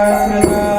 Bhaktivedanta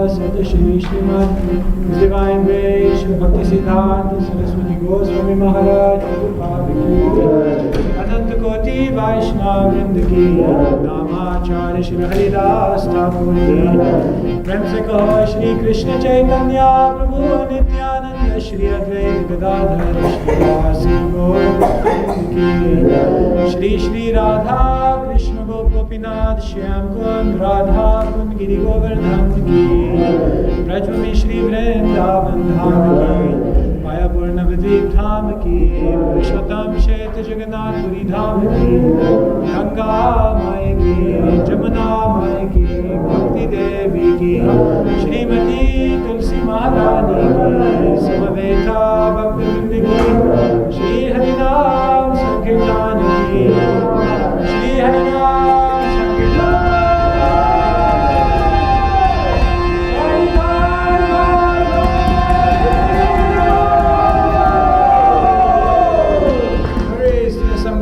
Santa Shri Srimad His Divine Grace Shri Bhakti Siddhanta Saraswati Goswami Maharaj Prabhupada Ki Ananta Koti Vaishnava Vrinda Ki Namacharya Shri Haridas Thakur Ki Prem Se Kaho Shri Krishna Chaitanya Prabhu Nityananda Shri Advaita Gadadhar Shri Vasi Gaur Ki Shri Shri Radha Krishna Gopinath Shyam Kund Radha Kund Giri Govardhan Ki Brajvami Shri Vrindavan Dham Ki Maya Purna Vidvip Dham Ki Purushottam Sheta Jagannath Puri Dham Ki Ganga Mai Ki Jamuna Mai Ki Bhakti Devi Ki Shrimati Tulsi Maharani Ki Samaveta Bhakti Vrinda Ki Shri Harinam Sankirtan Ki Shri Harinam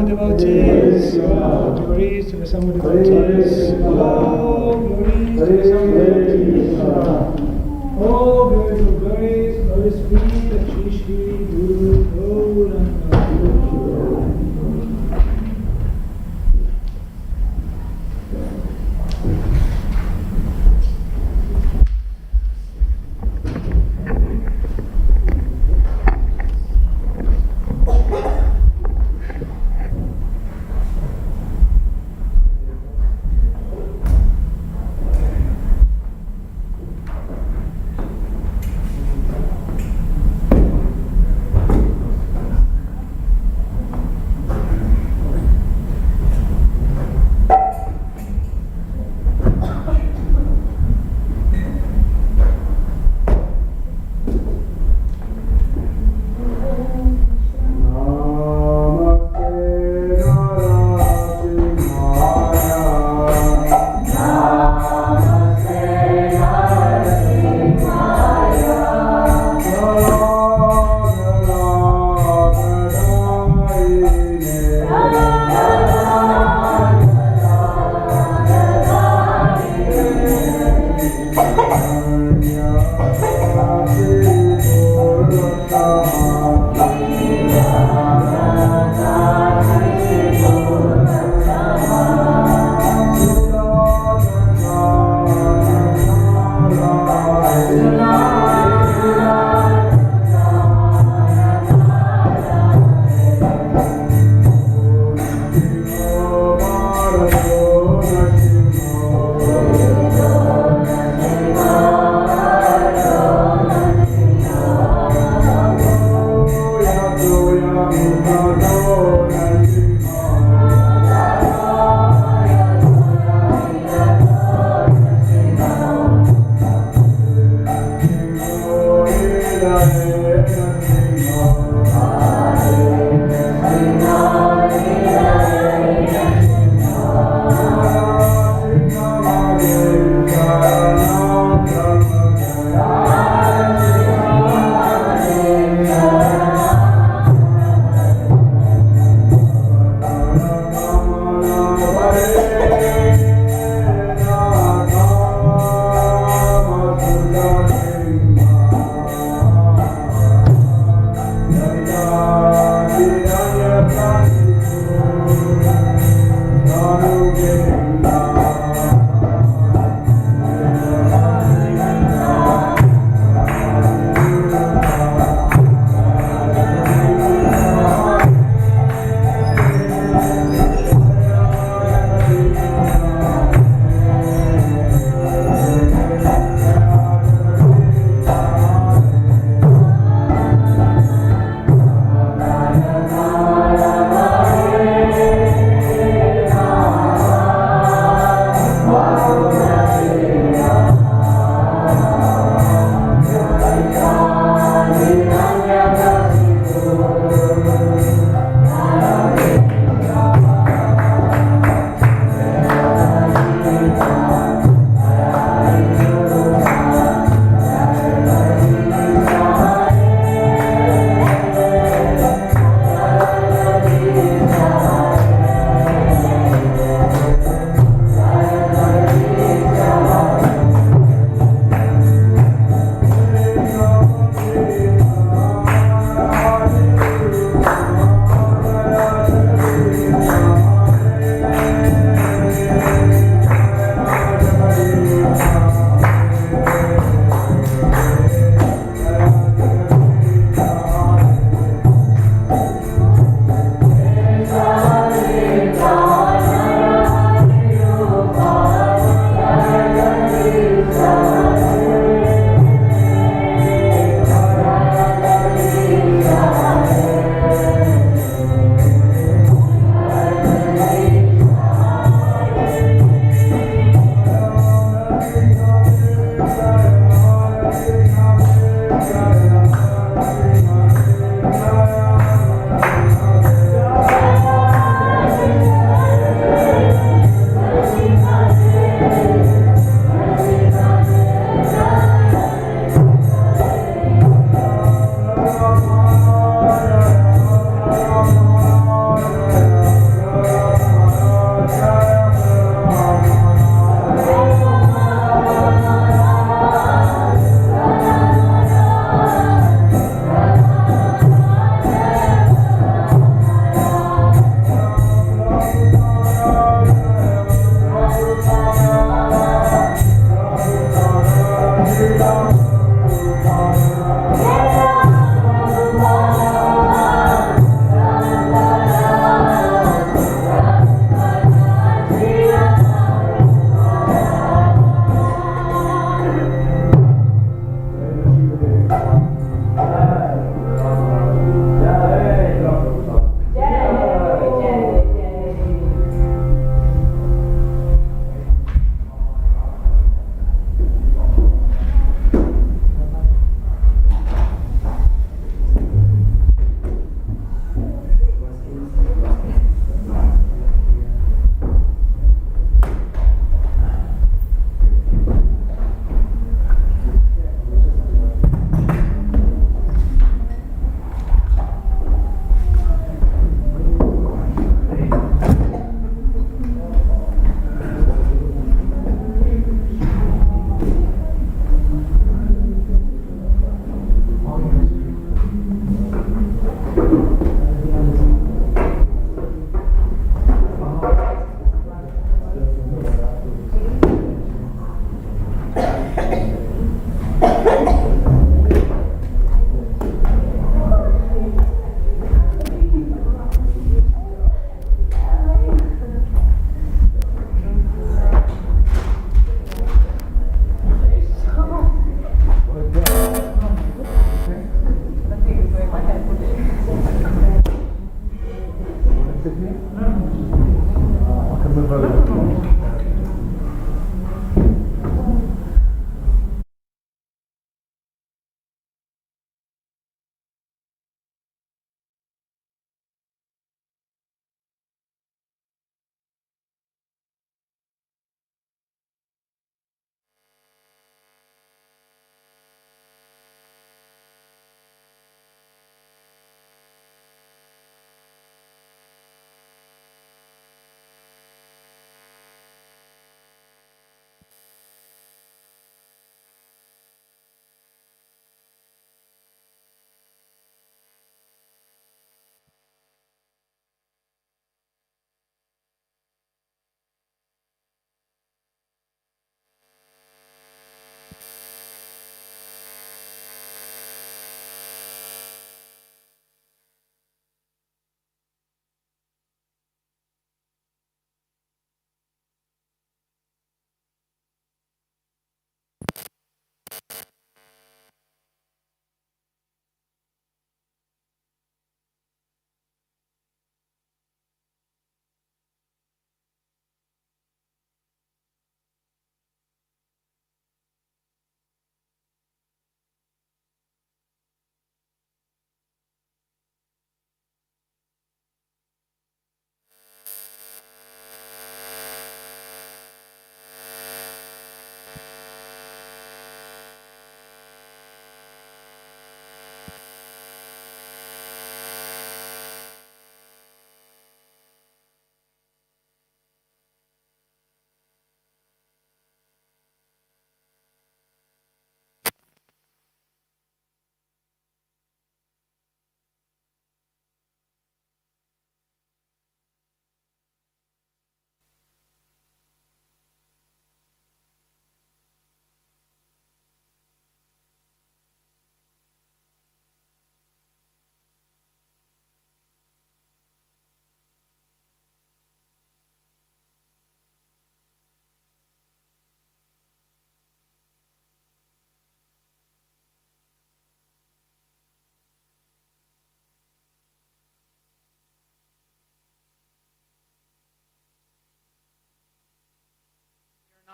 devotees, glories to the summer devotees, glories to the summer devotees, glories to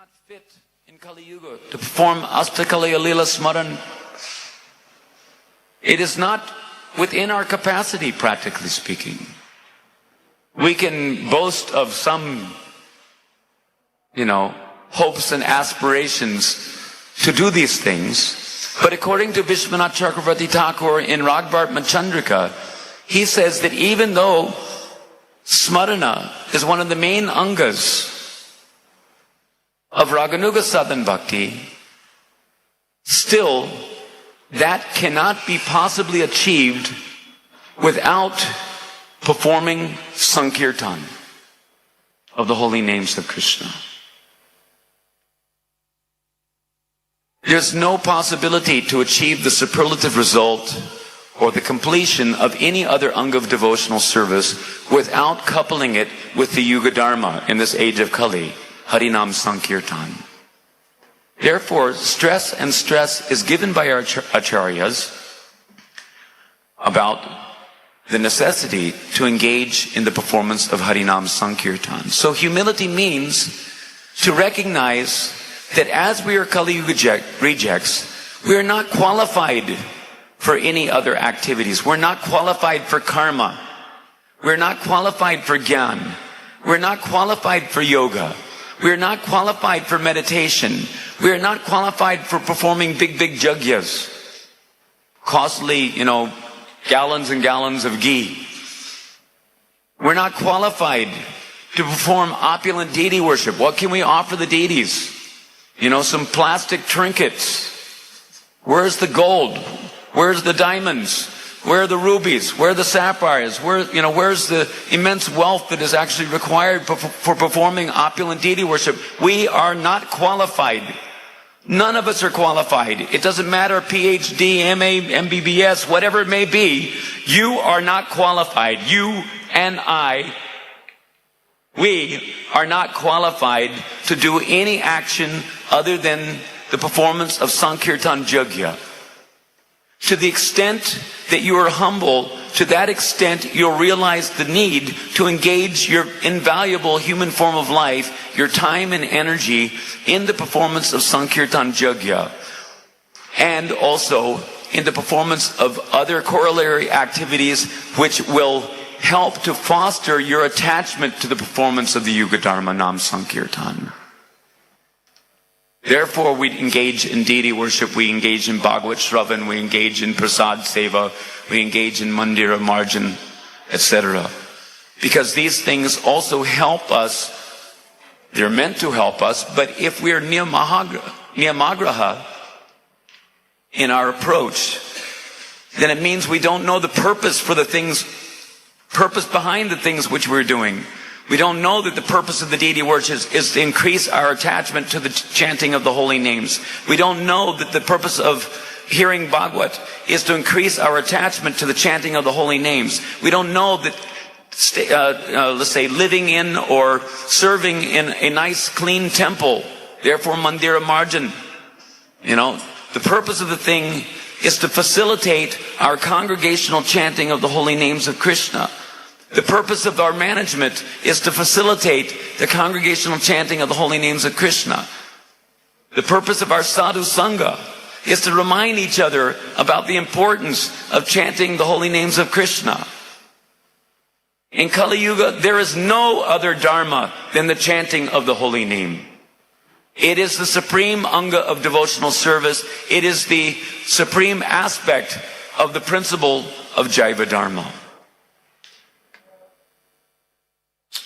not fit in Kali Yuga to perform Astakaliya Leela Smaran. It is not within our capacity, practically speaking. We can boast of some, hopes and aspirations to do these things. But according to Vishwanath Chakravarti Thakur in Ragbart Machandrika, he says that even though Smarana is one of the main angas of Raganuga Sadhan Bhakti, still that cannot be possibly achieved without performing Sankirtan of the holy names of Krishna. There's no possibility to achieve the superlative result or the completion of any other anga of devotional service without coupling it with the Yuga Dharma in this age of Kali, Harinam Sankirtan. Therefore, stress is given by our acharyas about the necessity to engage in the performance of Harinam Sankirtan. So humility means to recognize that as we are Kali Yuga rejects, we are not qualified for any other activities. We're not qualified for karma. We're not qualified for gyan. We're not qualified for yoga. We're not qualified for meditation. We're not qualified for performing big jagyas. Costly, gallons and gallons of ghee. We're not qualified to perform opulent deity worship. What can we offer the deities? Some plastic trinkets. Where's the gold? Where's the diamonds? Where are the rubies? Where are the sapphires? Where's the immense wealth that is actually required for performing opulent deity worship? We are not qualified. None of us are qualified. It doesn't matter, PhD, MA, MBBS, whatever it may be. You are not qualified. You and I, we are not qualified to do any action other than the performance of Sankirtan Jagya. To the extent that you are humble, to that extent you'll realize the need to engage your invaluable human form of life, your time and energy in the performance of Sankirtan Jagya, and also in the performance of other corollary activities which will help to foster your attachment to the performance of the Yuga Dharma Nam Sankirtan. Therefore, we engage in deity worship, we engage in Bhagavad Shravan, we engage in Prasad Seva, we engage in Mandira Marjan, etc. Because these things also help us, they're meant to help us, but if we are niyamagraha in our approach, then it means we don't know the purpose behind the things which we're doing. We don't know that the purpose of the deity worship is to increase our attachment to the chanting of the holy names. We don't know that the purpose of hearing Bhagavad is to increase our attachment to the chanting of the holy names. We don't know that, let's say, living in or serving in a nice, clean temple, therefore Mandira Marjan, the purpose of the thing is to facilitate our congregational chanting of the holy names of Krishna. The purpose of our management is to facilitate the congregational chanting of the holy names of Krishna. The purpose of our sadhu sangha is to remind each other about the importance of chanting the holy names of Krishna. In Kali Yuga, there is no other dharma than the chanting of the holy name. It is the supreme anga of devotional service. It is the supreme aspect of the principle of Jaiva Dharma.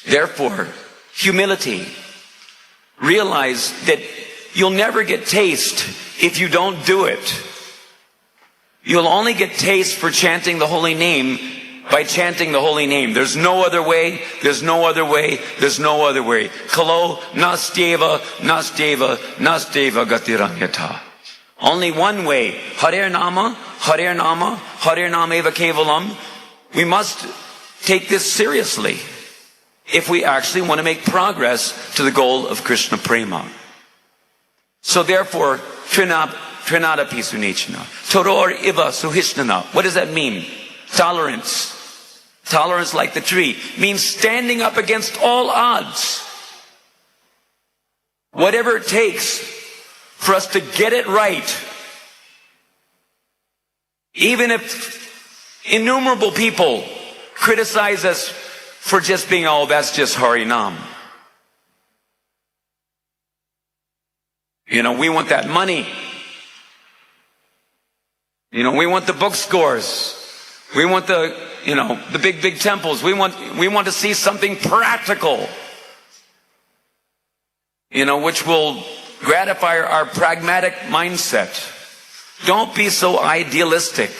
Therefore, humility. Realize that you'll never get taste if you don't do it. You'll only get taste for chanting the holy name by chanting the holy name. There's no other way, there's no other way, there's no other way. Kalo nastyeva gatiranyata. Only one way. Hare Nama eva kevalam. We must take this seriously if we actually want to make progress to the goal of Krishna Prema. So therefore, Trinada Pisunichana. Toror Iva Suhishnana. What does that mean? Tolerance. Tolerance like the tree means standing up against all odds. whatever it takes for us to get it right. Even if innumerable people criticize us for just being, oh, that's just Harinam. We want that money. We want the book scores. We want the big temples. We want to see something practical, which will gratify our pragmatic mindset. Don't be so idealistic.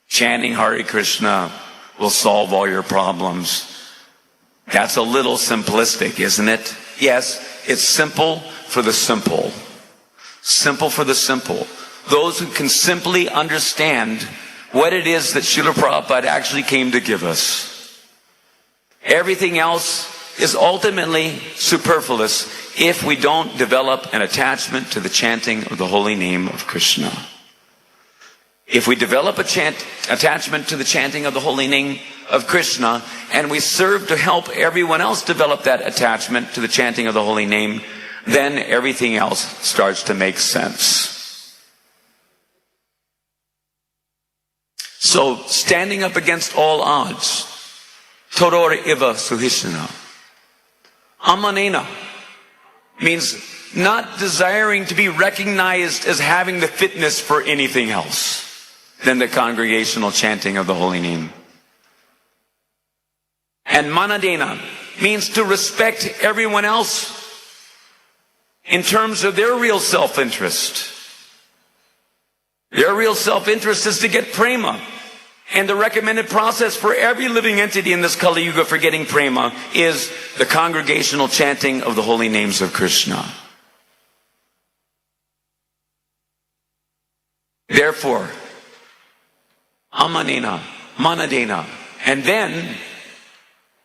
Chanting Hare Krishna will solve all your problems. That's a little simplistic, isn't it? Yes, it's simple for the simple. Simple for the simple. Those who can simply understand what it is that Srila Prabhupada actually came to give us. Everything else is ultimately superfluous if we don't develop an attachment to the chanting of the holy name of Krishna. If we develop attachment to the chanting of the holy name of Krishna, and we serve to help everyone else develop that attachment to the chanting of the holy name, then everything else starts to make sense. So, standing up against all odds, Todor Iva Suhishana. Amanena means not desiring to be recognized as having the fitness for anything else than the congregational chanting of the holy name. And Manadena means to respect everyone else in terms of their real self-interest. Their real self-interest is to get prema. And the recommended process for every living entity in this Kali Yuga for getting prema is the congregational chanting of the holy names of Krishna. Therefore, Amanena, Manadena, and then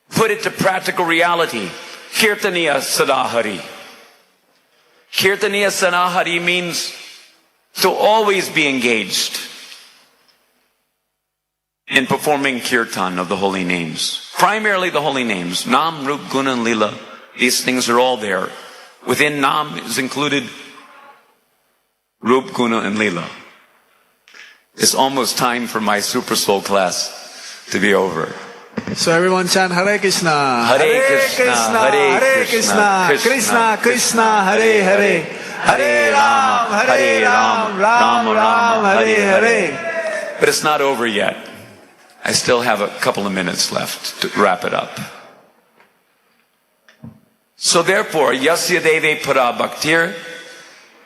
put it to practical reality. Kirtaniya Sadahari. Kirtaniya Sadahari means to always be engaged in performing kirtan of the holy names. Primarily the holy names. Nam, Rup, Guna, and Lila. These things are all there. Within Nam is included Rup, Guna, and Lila. It's almost time for my Super Soul class to be over. So everyone chant Hare Krishna. Hare Krishna, Hare Krishna, Krishna Krishna, Hare Hare. Hare Ram, Ram Ram, Hare Hare. But it's not over yet. I still have a couple of minutes left to wrap it up. So therefore, Yasya Deve Para Bhaktir,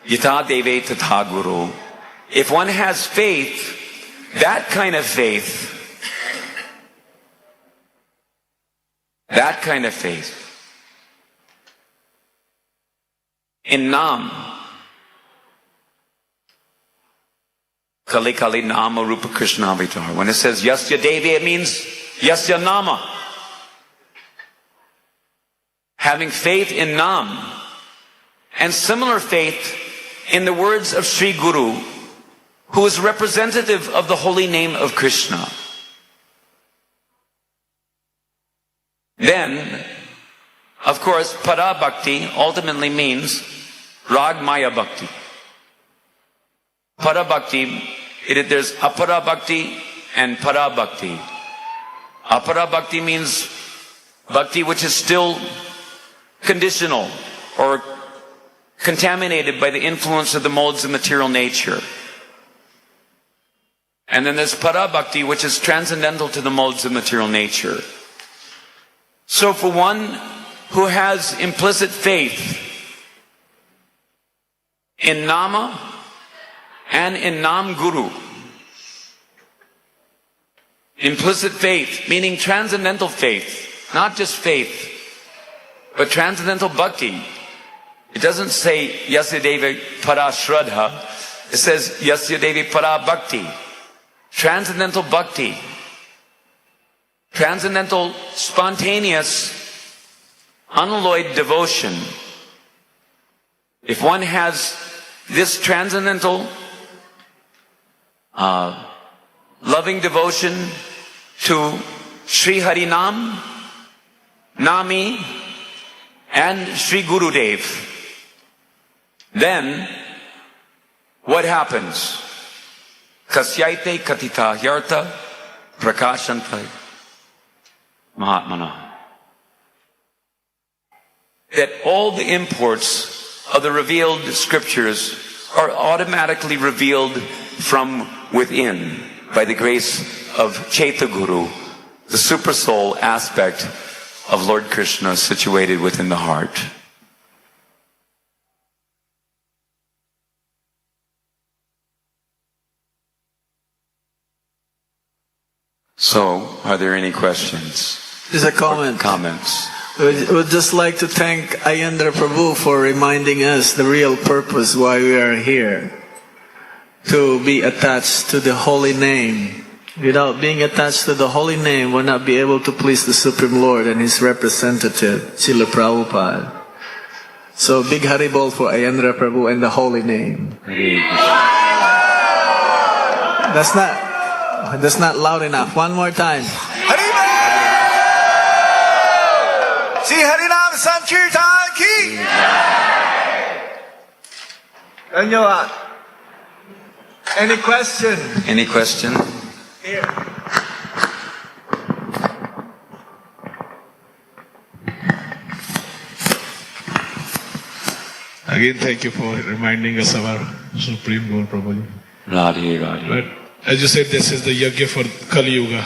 Yata Deve Tatha Guru. If one has faith, that kind of faith, in Nam, Kali Kali Nama Rupa Krishna Avatar. When it says Yasya Devi, it means Yasya Nama. Having faith in Nam, and similar faith in the words of Sri Guru, who is representative of the holy name of Krishna. Then, of course, Para Bhakti ultimately means Rag Maya Bhakti. Para Bhakti, there's Apara Bhakti and Para Bhakti. Apara Bhakti means Bhakti which is still conditional or contaminated by the influence of the modes of material nature. And then there's Para Bhakti which is transcendental to the modes of material nature. So for one who has implicit faith in Nama and in Nam Guru, implicit faith, meaning transcendental faith, not just faith, but transcendental bhakti. It doesn't say Yasya Devi Para Shraddha, it says Yasya Devi Para Bhakti. Transcendental bhakti, transcendental, spontaneous, unalloyed devotion. If one has this transcendental, loving devotion to Sri Harinam, Nami, and Sri Gurudev, then what happens? Kasyaite katita hyarta prakashantai mahatmana. That all the imports of the revealed scriptures are automatically revealed from within by the grace of Chaita Guru, the super soul aspect of Lord Krishna situated within the heart. So, are there any questions? There's a comment. Comments? We would just like to thank Ayendra Prabhu for reminding us the real purpose why we are here. To be attached to the holy name. Without being attached to the holy name, we'll not be able to please the Supreme Lord and His representative, Srila Prabhupada. So big Haribol for Ayendra Prabhu and the holy name. That's not loud enough. One more time. Sri Harinam Sankirtan ki. Dhanyawad. Any question? Any question? Here. Again, thank you for reminding us of our Supreme Goal, Prabhuji. Radhe, Radhe. But as you said, this is the yajna for Kali Yuga.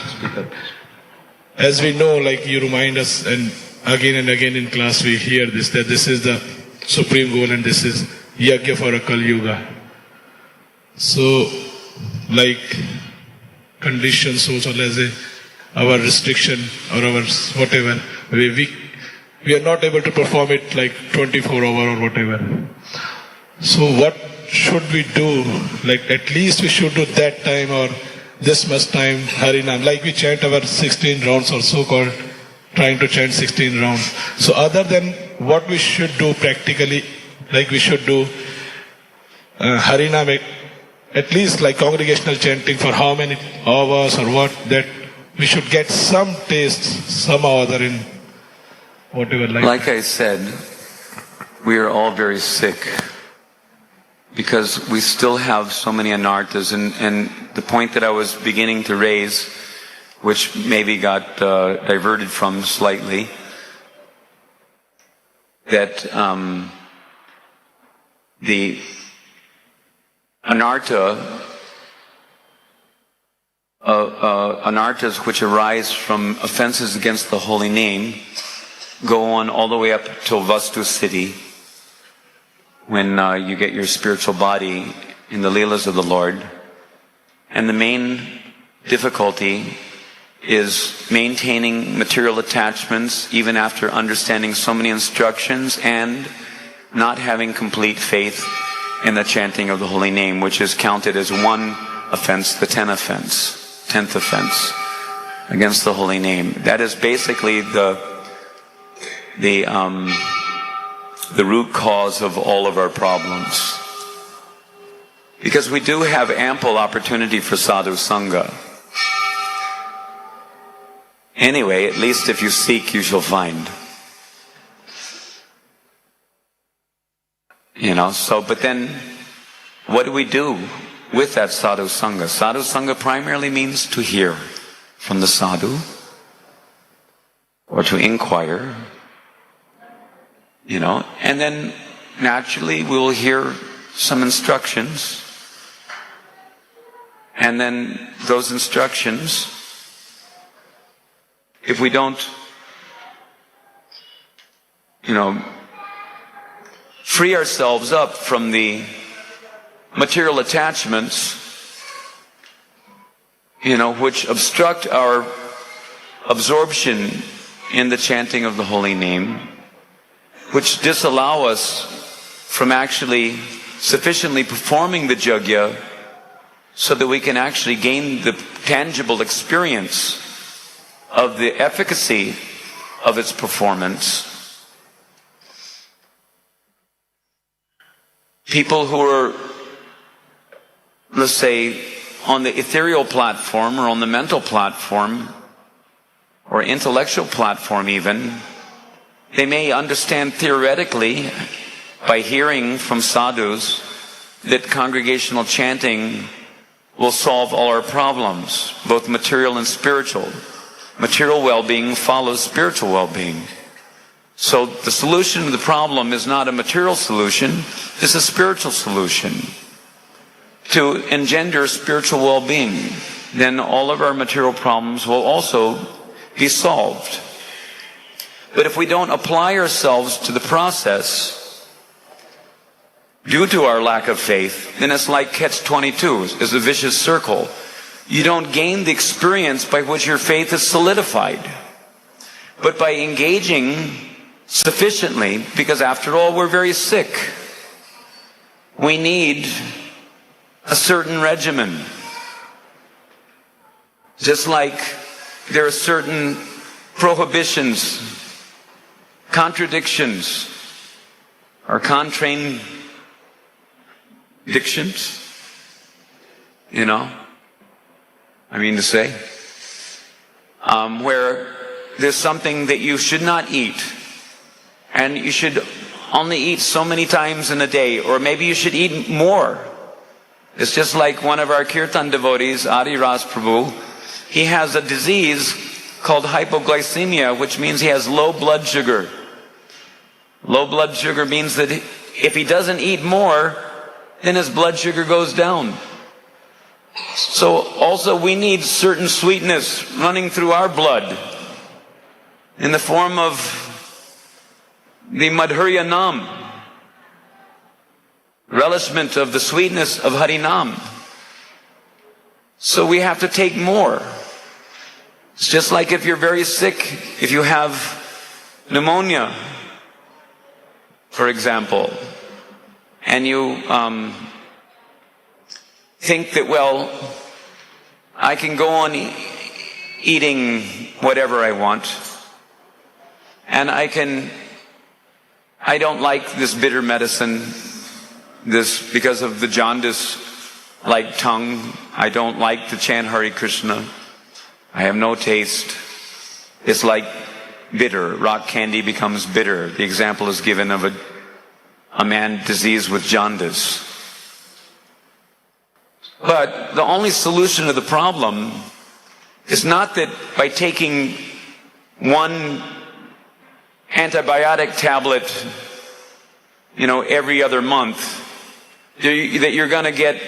As we know, like you remind us, and again in class we hear this, that this is the Supreme Goal and this is yajna for a Kali Yuga. So, like conditions also, as our restriction or our whatever, we are not able to perform it like 24 hours or whatever. So what should we do? Like at least we should do that time or this much time Harinam. Like we chant our 16 rounds or so-called trying to chant 16 rounds. So other than what we should do practically, like we should do Harinam at least like congregational chanting for how many hours or what, that we should get some taste somehow or other in whatever. Like I said, we are all very sick because we still have so many anarthas, and the point that I was beginning to raise, which maybe got diverted from slightly, that the anarthas which arise from offenses against the holy name go on all the way up till Vastu city, when you get your spiritual body in the Leelas of the Lord. And the main difficulty is maintaining material attachments even after understanding so many instructions and not having complete faith in the chanting of the holy name, which is counted as one offense, the 10th offense against the holy name. That is basically the root cause of all of our problems. Because we do have ample opportunity for sadhu sangha. Anyway, at least if you seek, you shall find. But then, what do we do with that sadhu sangha? Sadhu sangha primarily means to hear from the sadhu, or to inquire, and then naturally we will hear some instructions, and then those instructions, if we don't, free ourselves up from the material attachments, which obstruct our absorption in the chanting of the holy name, which disallow us from actually sufficiently performing the yajna so that we can actually gain the tangible experience of the efficacy of its performance. People who are, let's say, on the ethereal platform or on the mental platform or intellectual platform even, They may understand theoretically by hearing from sadhus that congregational chanting will solve all our problems, both material and spiritual. Material well-being follows spiritual well-being. So the solution to the problem is not a material solution, it's a spiritual solution to engender spiritual well-being. Then all of our material problems will also be solved. But if we don't apply ourselves to the process due to our lack of faith, then it's like catch-22, it's a vicious circle. You don't gain the experience by which your faith is solidified. But by engaging sufficiently, because after all we're very sick, we need a certain regimen. Just like there are certain prohibitions, contradictions, or contraindictions, where there's something that you should not eat, and you should only eat so many times in a day, or maybe you should eat more. It's just like one of our kirtan devotees, Adi Ras Prabhu, he has a disease called hypoglycemia, which means he has low blood sugar. Low blood sugar means that if he doesn't eat more, then his blood sugar goes down. So also we need certain sweetness running through our blood in the form of the Madhurya Nam, relishment of the sweetness of Harinam. So we have to take more. It's just like if you're very sick, if you have pneumonia, for example, and you think that, well, I can go on eating whatever I want, and I don't like this bitter medicine, this because of the jaundice-like tongue. I don't like to chant Hare Krishna. I have no taste. It's like bitter. Rock candy becomes bitter. The example is given of a man diseased with jaundice. But the only solution to the problem is not that by taking one antibiotic tablet, every other month, that you're going to get,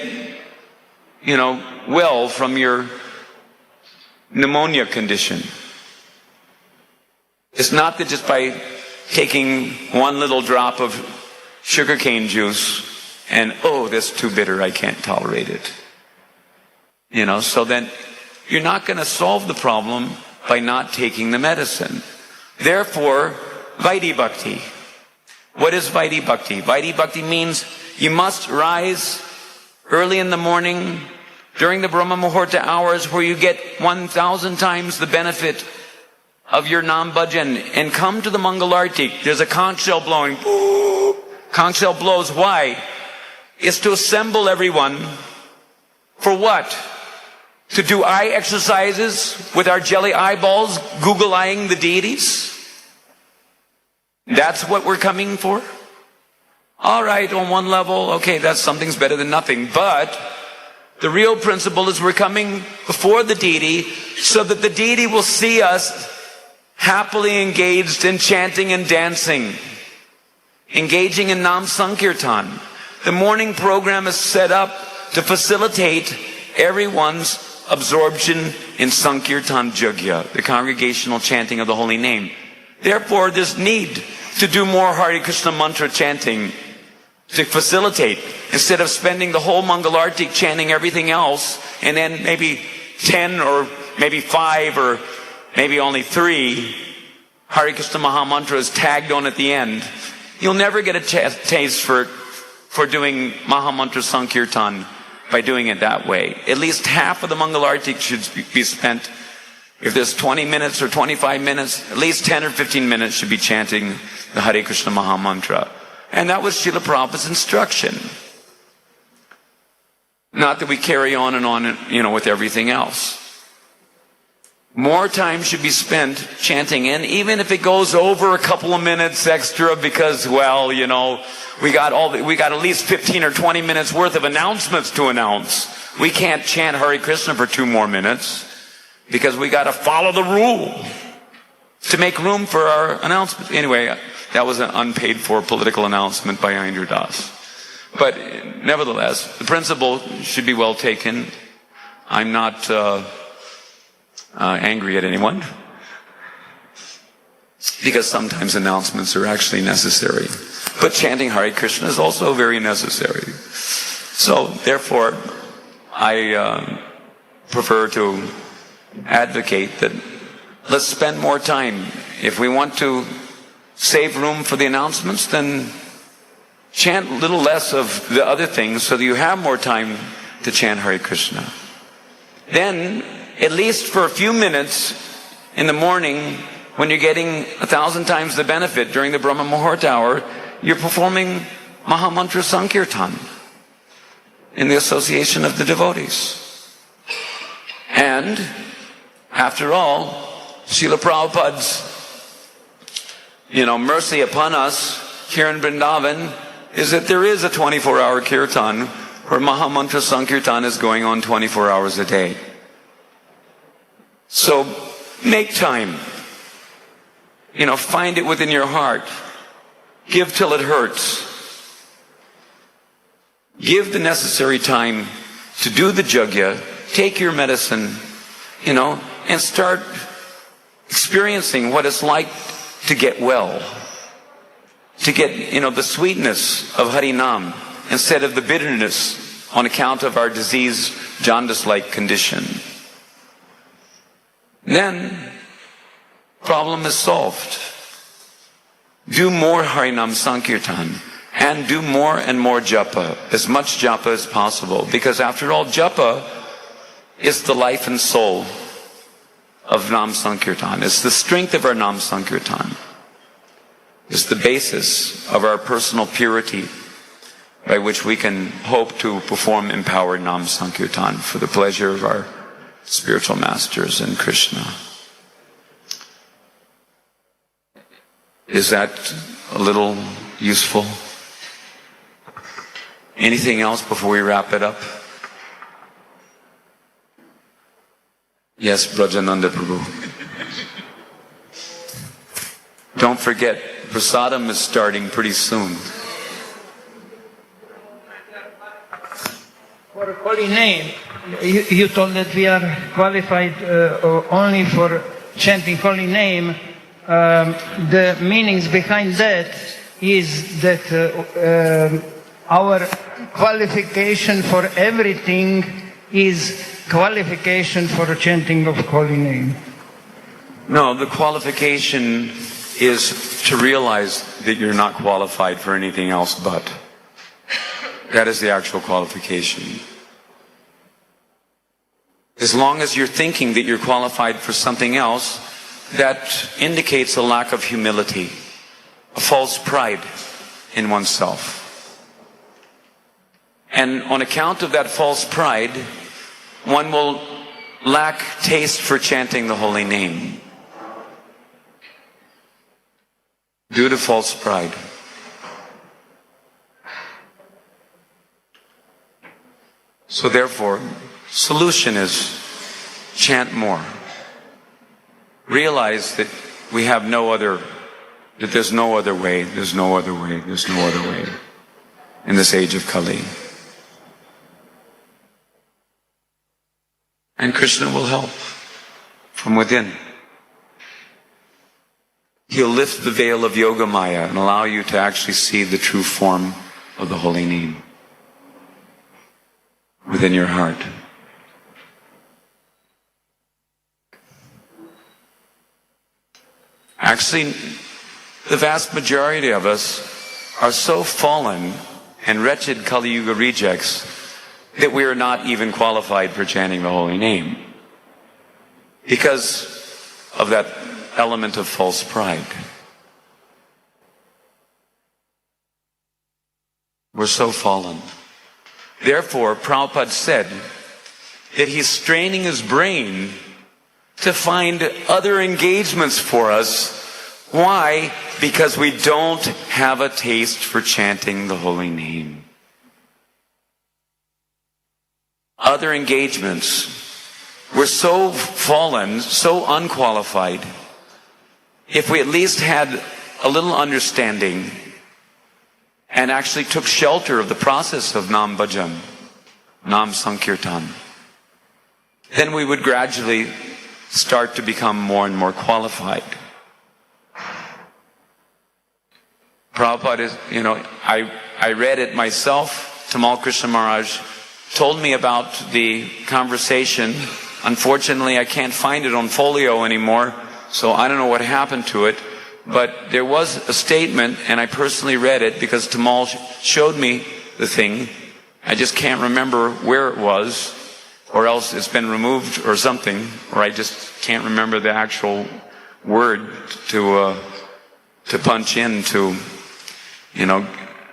well from your pneumonia condition. It's not that just by taking one little drop of sugarcane juice and, oh, that's too bitter, I can't tolerate it. So then you're not going to solve the problem by not taking the medicine. Therefore, Vaidhi Bhakti. What is Vaidhi Bhakti? Vaidhi Bhakti means you must rise early in the morning during the Brahma Muhurta hours where you get 1,000 times the benefit of your Nam Bhajan and come to the Mangalarti. There's a conch shell blowing. Conch shell blows. Why? It's to assemble everyone. For what? To do eye exercises with our jelly eyeballs, Google-eyeing the deities? That's what we're coming for? All right, on one level, okay, something's better than nothing. But the real principle is we're coming before the deity so that the deity will see us happily engaged in chanting and dancing, engaging in Nam Sankirtan. The morning program is set up to facilitate everyone's absorption in Sankirtan Jugya, the congregational chanting of the holy name. Therefore, there's need to do more Hare Krishna mantra chanting to facilitate, instead of spending the whole Mangalarti chanting everything else, and then maybe 10 or maybe 5 or maybe only 3 Hare Krishna Maha Mantras tagged on at the end. You'll never get a taste for doing Maha Mantra Sankirtan by doing it that way. At least half of the Mangalarti should be spent. If there's 20 minutes or 25 minutes, at least 10 or 15 minutes should be chanting the Hare Krishna Maha Mantra. And that was Srila Prabhupada's instruction. Not that we carry on and on, with everything else. More time should be spent chanting, and even if it goes over a couple of minutes extra because, well, you know, we got at least 15 or 20 minutes worth of announcements to announce. We can't chant Hare Krishna for 2 more minutes because we got to follow the rule to make room for our announcements. Anyway, that was an unpaid for political announcement by Indra Das. But nevertheless, the principle should be well taken. I'm not angry at anyone, because sometimes announcements are actually necessary. But chanting Hare Krishna is also very necessary. So, therefore, I prefer to advocate that let's spend more time. If we want to save room for the announcements, then chant a little less of the other things so that you have more time to chant Hare Krishna. Then, at least for a few minutes in the morning, when you're getting 1,000 times the benefit during the Brahma Muhurta hour, you're performing Mahamantra Sankirtan in the association of the devotees. And, after all, Srila Prabhupada's, mercy upon us here in Vrindavan is that there is a 24-hour kirtan where Mahamantra Sankirtan is going on 24 hours a day. So, make time. Find it within your heart. Give till it hurts. Give the necessary time to do the yajna, take your medicine, and start experiencing what it's like to get well. To get, the sweetness of Harinam instead of the bitterness on account of our disease, jaundice-like condition. Then, problem is solved. Do more Harinam Sankirtan and do more and more japa, as much japa as possible, because after all, japa is the life and soul of Nam Sankirtan. It's the strength of our Nam Sankirtan. It's the basis of our personal purity by which we can hope to perform empowered Nam Sankirtan for the pleasure of our spiritual masters and Krishna. Is that a little useful? Anything else before we wrap it up? Yes, Brajananda Prabhu. Don't forget, prasadam is starting pretty soon. For a holy name, you told that we are qualified only for chanting holy name. The meanings behind that is that our qualification for everything is qualification for chanting of holy name. No, the qualification is to realize that you're not qualified for anything else but. That is the actual qualification. As long as you're thinking that you're qualified for something else, that indicates a lack of humility, a false pride in oneself. And on account of that false pride, one will lack taste for chanting the holy name due to false pride. So therefore, solution is chant more. Realize that we have no other, that there's no other way, there's no other way, there's no other way in this age of Kali. And Krishna will help from within. He'll lift the veil of Yoga Maya and allow you to actually see the true form of the holy name within your heart. Actually, the vast majority of us are so fallen and wretched Kali Yuga rejects that we are not even qualified for chanting the holy name because of that element of false pride. We're so fallen. Therefore, Prabhupada said that he's straining his brain to find other engagements for us. Why? Because we don't have a taste for chanting the holy name. Other engagements. We're so fallen, so unqualified. If we at least had a little understanding and actually took shelter of the process of Nam Bhajan, Nam Sankirtan, then we would gradually start to become more and more qualified. Prabhupada is, I read it myself. Tamal Krishna Maharaj told me about the conversation. Unfortunately, I can't find it on folio anymore, so I don't know what happened to it. But there was a statement, and I personally read it because Tamal showed me the thing. I just can't remember where it was, or else it's been removed or something, or I just can't remember the actual word to punch in to,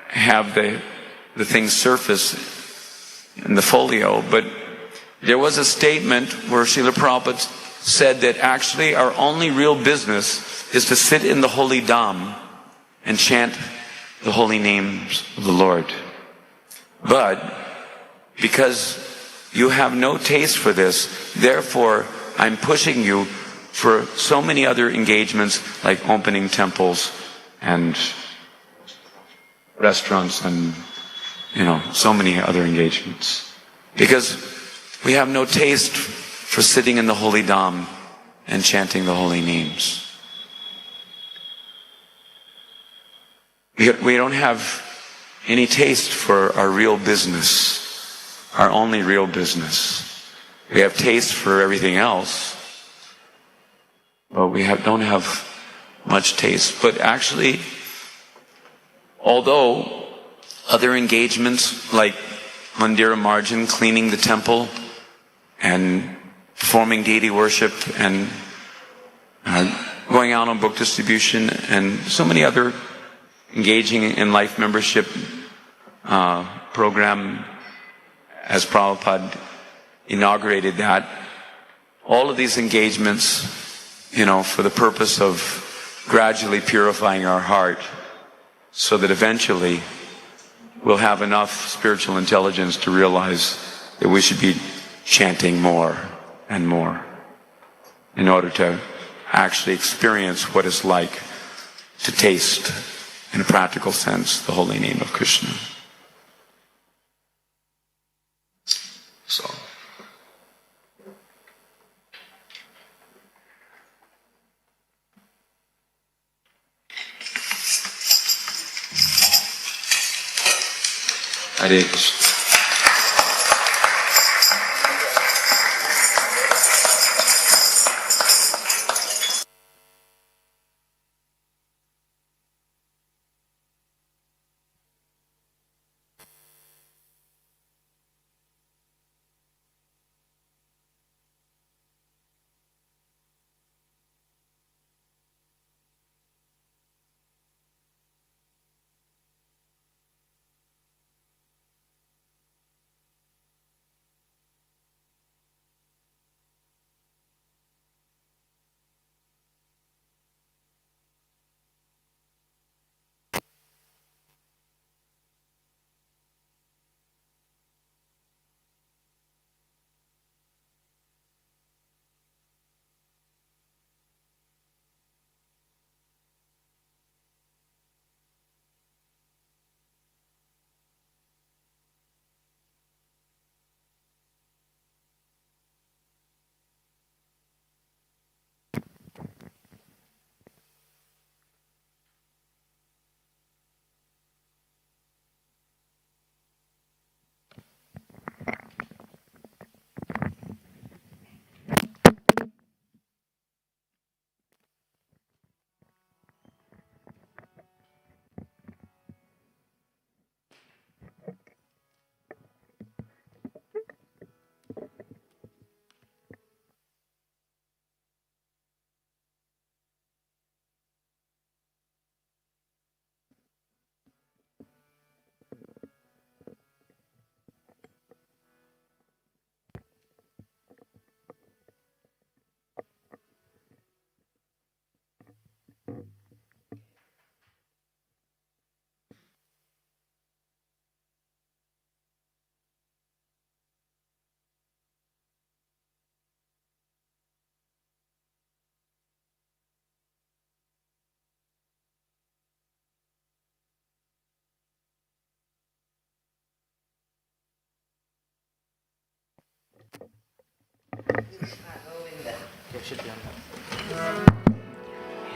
have the thing surface in the folio. But there was a statement where Srila Prabhupada said that actually our only real business is to sit in the holy dham and chant the holy names of the Lord. But because you have no taste for this, therefore I'm pushing you for so many other engagements like opening temples and restaurants and so many other engagements. Because we have no taste for sitting in the holy dham and chanting the holy names. We don't have any taste for our real business, our only real business. We have taste for everything else, but we don't have much taste. But actually, although other engagements like Mandira Marjan, cleaning the temple, and performing deity worship, and going out on book distribution, and so many other engaging in life membership program as Prabhupada inaugurated that. All of these engagements, for the purpose of gradually purifying our heart so that eventually we'll have enough spiritual intelligence to realize that we should be chanting more and more in order to actually experience what it's like to taste, in a practical sense, the holy name of Krishna. So, Hare Krishna.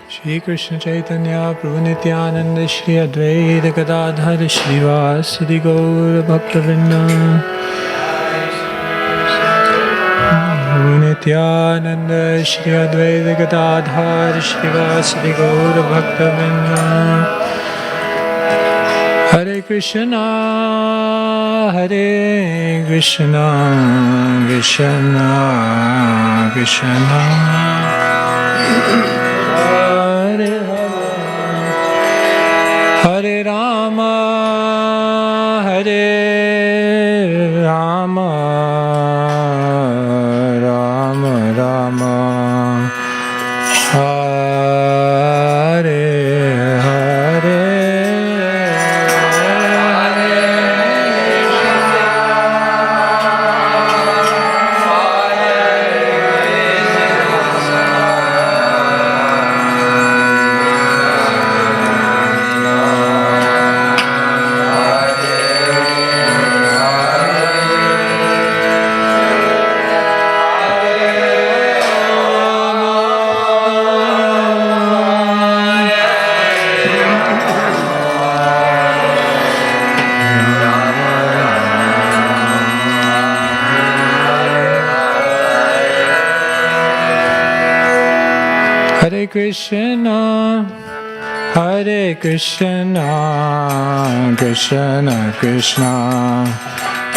Shri Krishna Chaitanya Prabhu Nityananda Shri Advaita Gadadhar Shrivasadi Gaura Bhaktavinda Nityananda Shri Advaita Gadadhar Shrivasadi Gaura Bhaktavinda Hare Krishna Hare Krishna Krishna Krishna Hare Rama, Hare Rama, Rama Rama, Hare Hare. Hare Krishna, Hare Krishna, Krishna Krishna,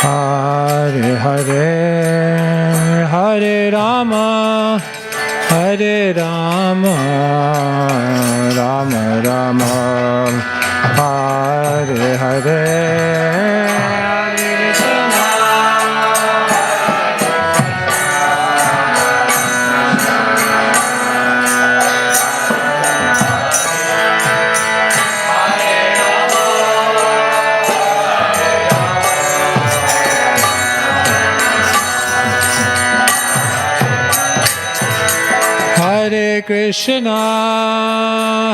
Hare Hare, Hare Rama, Hare Rama, Rama Rama, Hare Hare. Hare Krishna,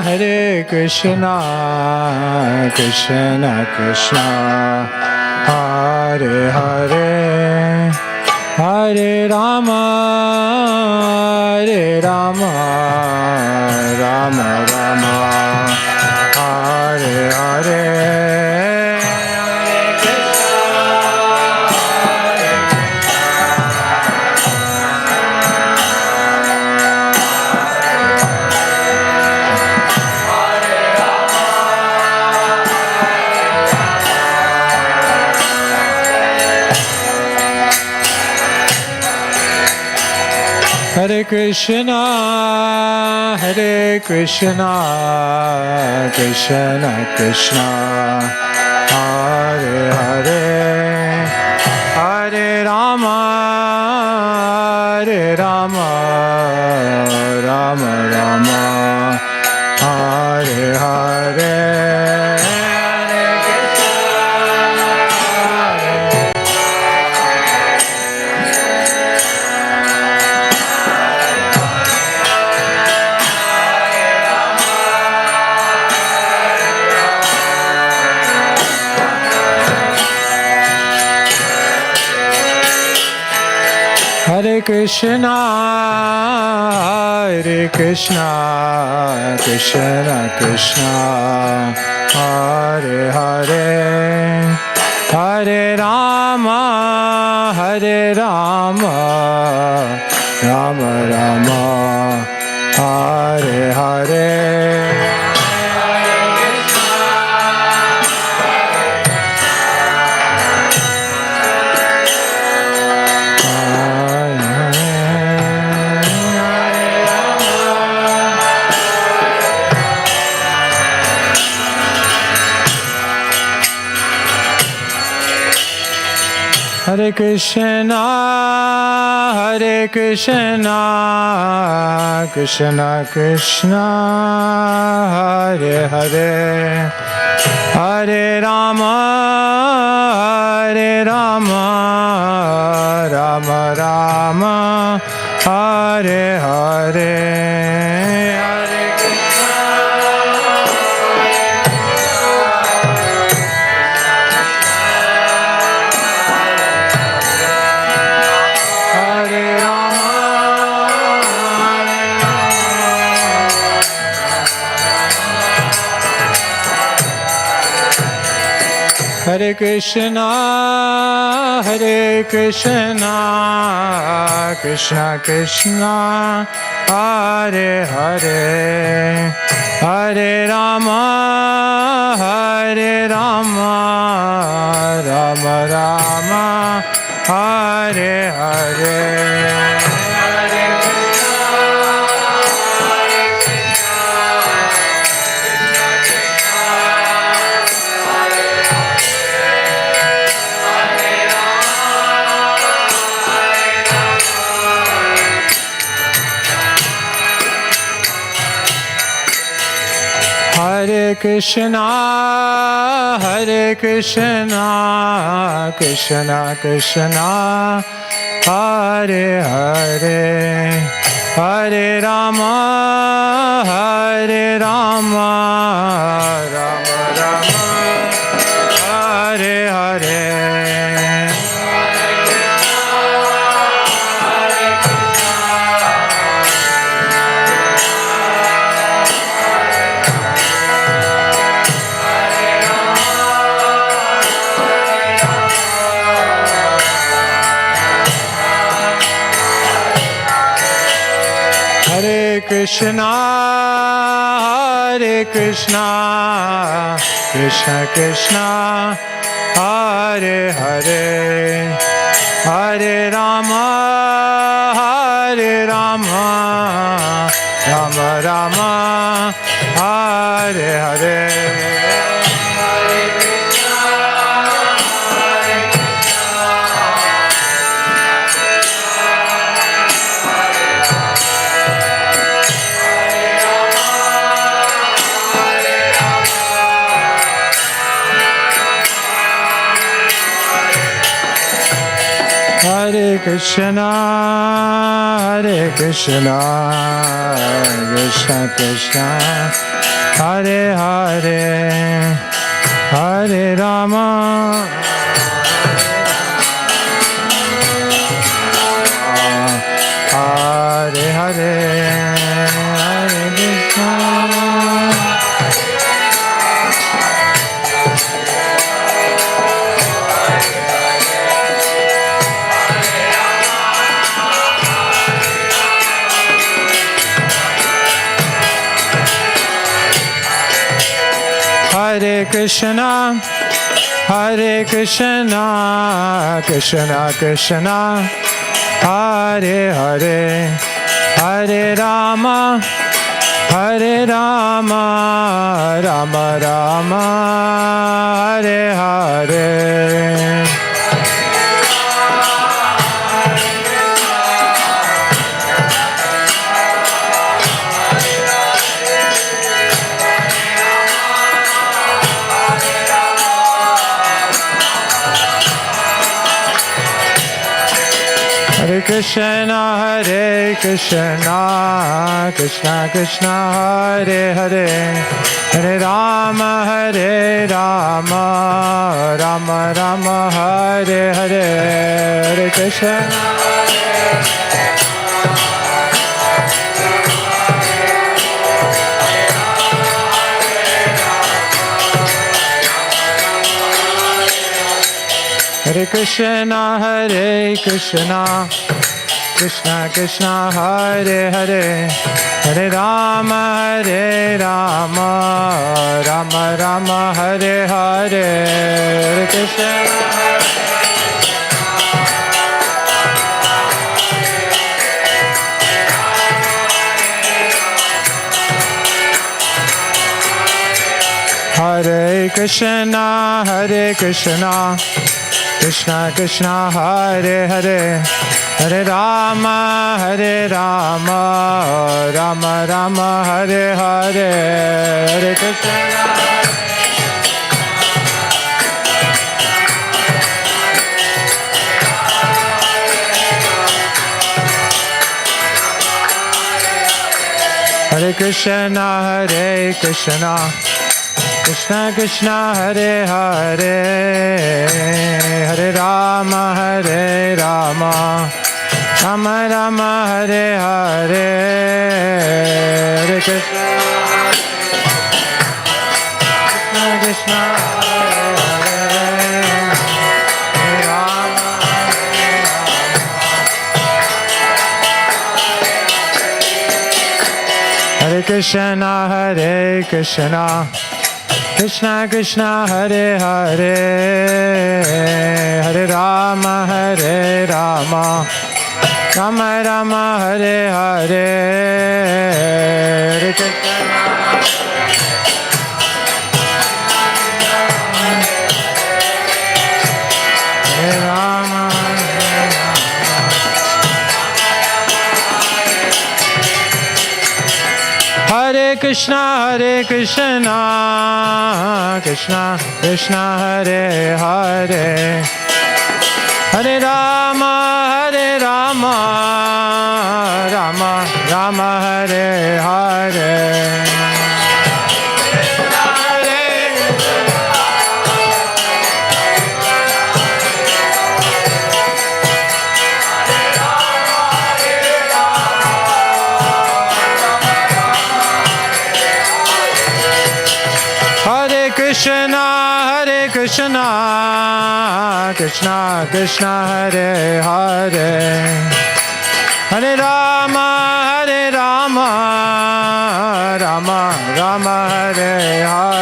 Hare Krishna, Krishna Krishna, Hare Hare, Hare Rama, Hare Rama, Rama Rama, Hare Hare. Hare Krishna, Hare Krishna, Krishna Krishna, Hare Hare, Hare Rama, Hare Rama, Rama Rama, Hare Hare. Hare Krishna, Hare Krishna, Krishna Krishna, Hare Hare, Hare Rama, Hare Rama, Rama Rama, Hare Hare. Hare Krishna, Hare Krishna, Krishna Krishna, Hare Hare, Hare Rama, Hare Rama, Rama Rama, Hare Hare. Hare Krishna, Hare Krishna, Krishna Krishna, Hare Hare, Hare Rama, Hare Rama, Rama Rama, Hare Hare. Hare Krishna, Hare Krishna, Krishna Krishna, Hare Hare, Hare Rama, Hare Rama, Rama Rama, Hare Hare. Hare Krishna, Hare Krishna, Krishna Krishna, Hare Hare, Hare Rama, Hare Rama, Rama Rama, Hare Hare. Hare Krishna, Hare Krishna, Krishna Krishna, Hare Hare, Hare Rama, Hare Hare, Hare Krishna. Hare Krishna, Hare Krishna, Krishna Krishna, Hare Hare, Hare Rama, Hare Rama, Rama Rama, Hare Hare. Hare Krishna, Hare Krishna, Krishna Krishna, Hare Hare, Hare Rama, Hare Rama, Rama Rama, Hare Hare, Hare Krishna. Hare Krishna, Hare Krishna, Krishna Krishna, Hare Hare, Hare Rama, Hare Rama, Rama Rama, Hare Hare, Hare Krishna. Hare Krishna, Hare Krishna, Krishna Krishna, Hare Hare, Hare Rama, Hare Rama, Rama Rama, Hare Hare, Hare Krishna. Hare Krishna, Hare Krishna, Krishna Krishna, Hare Hare, Hare Rama, Hare Rama, Rama Rama, Hare Hare, Hare Krishna, Krishna Krishna, Hare Hare, Krishna, Hare Krishna, Krishna Krishna, Hare Hare, Hare Rama, Hare Rama, Rama Rama, Hare Hare, Hare Krishna. Hare Rama, Hare Krishna, Hare Krishna, Krishna Krishna, Hare Hare, Hare Rama, Hare Rama, Rama Rama, Hare Hare. Krishna, Hare Krishna, Krishna Krishna, Hare Hare, Hare Rama, Hare Rama, Rama Rama, Hare Hare.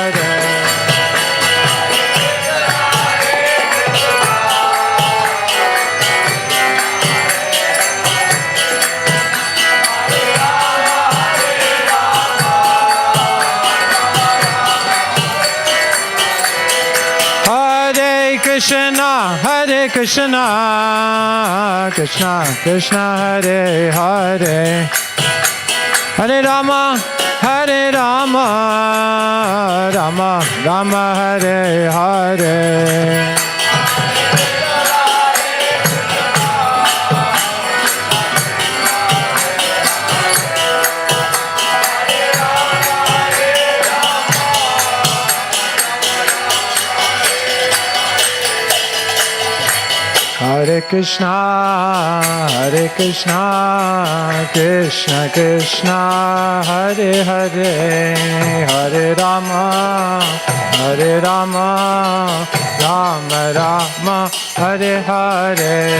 Krishna, Hare Krishna, Krishna Krishna, Hare Hare, Hare Rama, Hare Rama, Rama Rama, Hare Hare. Hare Krishna, Krishna Krishna, Hare Hare, Hare Rama, Rama Rama, Hare Hare,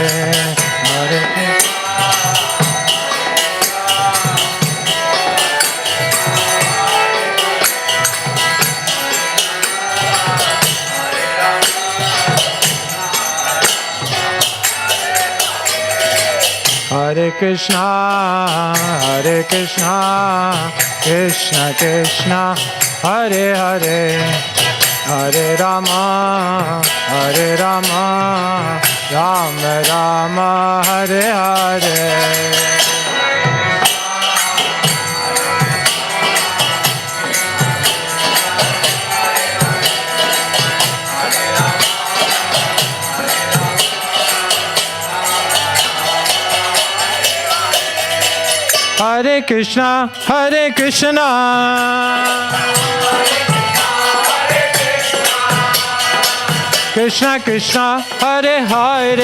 Hare Krishna, Krishna Krishna, Hare Hare, Hare Rama, Rama Rama, Hare Hare. Hare Krishna, Krishna Krishna, Hare Hare,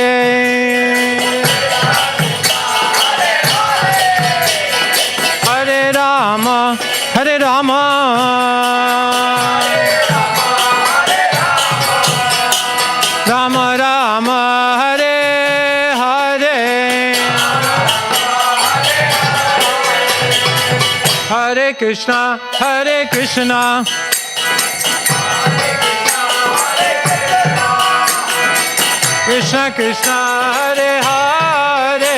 Hare Rama, Rama Rama, Hare Hare, Hare Krishna, Krishna Krishna, Hare Hare,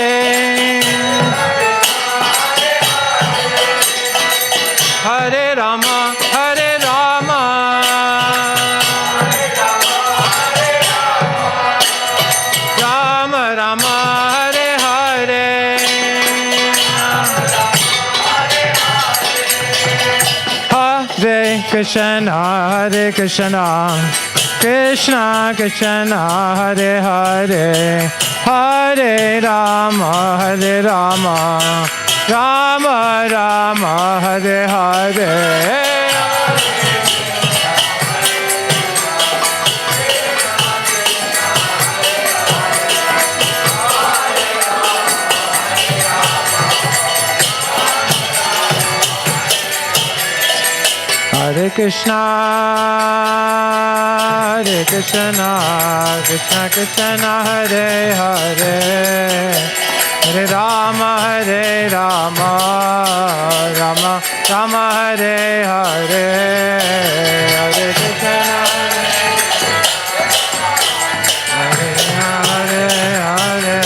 Hare Rama, Rama Rama, Hare Hare. Hare Krishna, Krishna Krishna, Hare Hare, Hare Rama, Rama Rama, Hare Hare. Hare Krishna, Krishna Krishna, Hare Hare, Hare Rama, Rama Rama Hare Hare, Hare Krishna, Hare Hare, Hare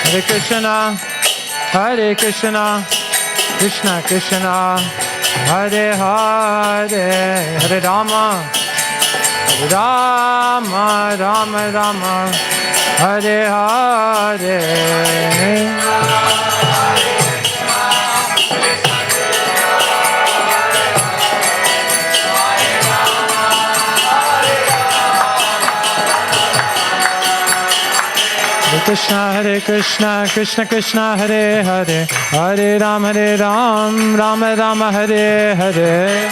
Hare Krishna, Hare Krishna, Krishna Krishna, Hare Hare, Hare Rama, Hare Rama, Rama Rama, Hare Hare. Krishna, Hare Krishna, Krishna Krishna, Hare Hare, Hare Ram, Rama Rama, Hare Hare.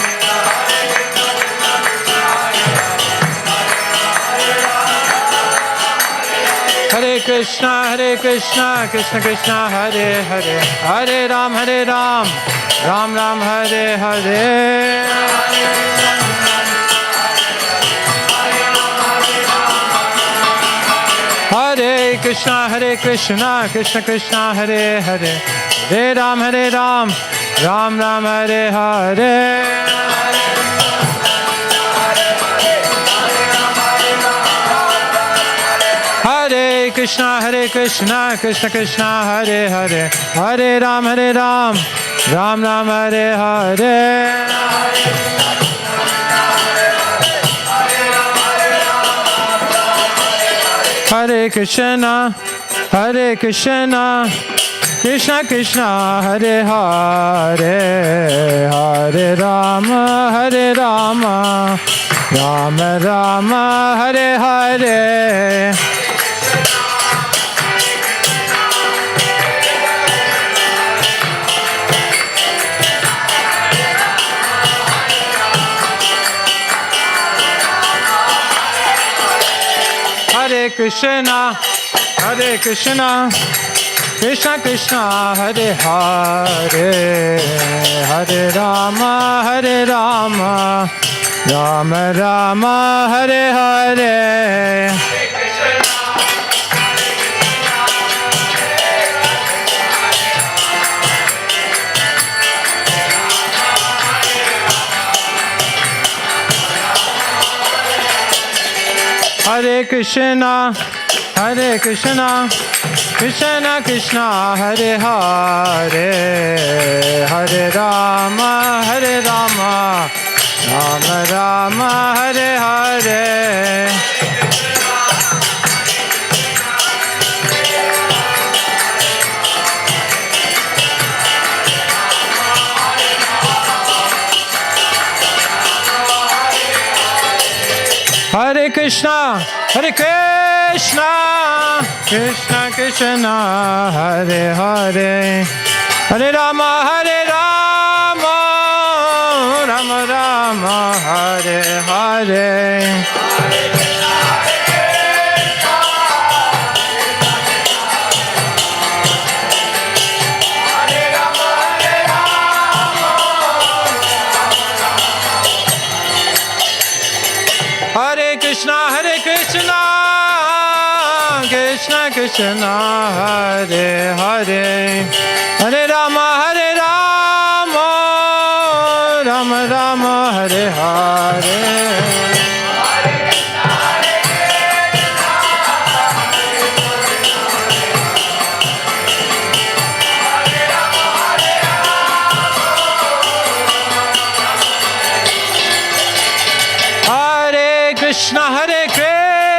Hare Krishna, Krishna Krishna, Hare Hare, Hare Ram, Ram Ram, Hare Hare. Hare Krishna, Krishna Krishna, Hare Hare, Hare Ram, Ram Ram, Hare Hare. Hare Krishna, Krishna Krishna, Hare Hare, Hare Ram, Ram Ram, Hare Hare. Hare Krishna, Krishna Krishna, Hare Hare, Hare Rama, Rama Rama, Hare Hare. Hare Krishna, Krishna Krishna, Hare Hare, Hare Rama, Rama Rama, Hare Hare. Hare Krishna, Krishna Krishna, Hare Hare, Hare Rama, Rama Rama, Hare Hare. Hare Krishna, Krishna Krishna, Hare Hare, Hare Rama, Rama Rama, Hare Hare. Hare Krishna, Krishna Krishna, Hare Hare, Hare Rama, Rama Rama, Hare Hare.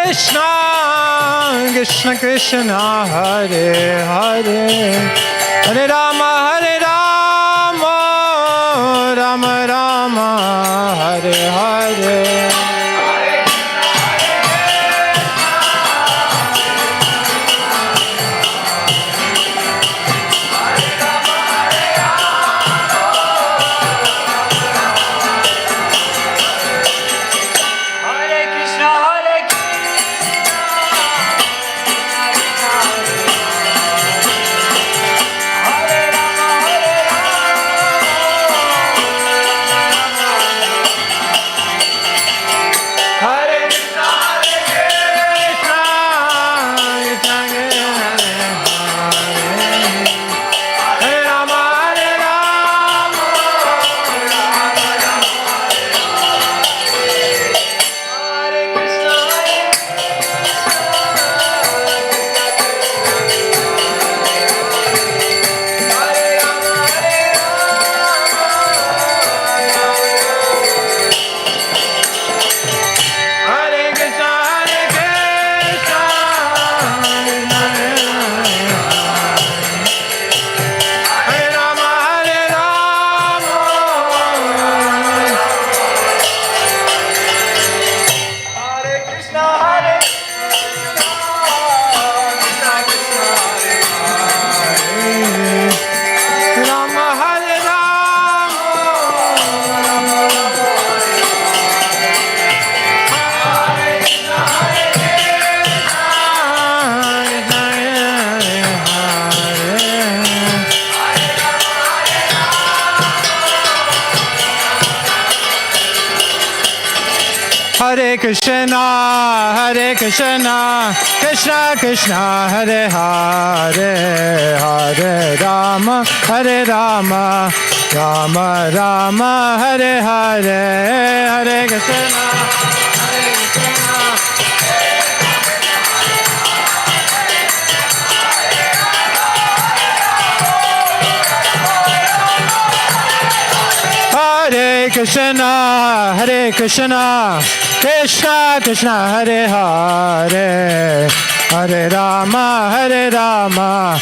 Krishna, Krishna Krishna, Hare Hare, Hare Rama, Rama Rama, Hare Hare. Hare Krishna, Krishna Krishna, Hare Hare, Hare Rama, Rama Rama, Hare Hare, Hare Krishna. Hare Krishna, Krishna Krishna, Hare Hare, Hare Rama, Rama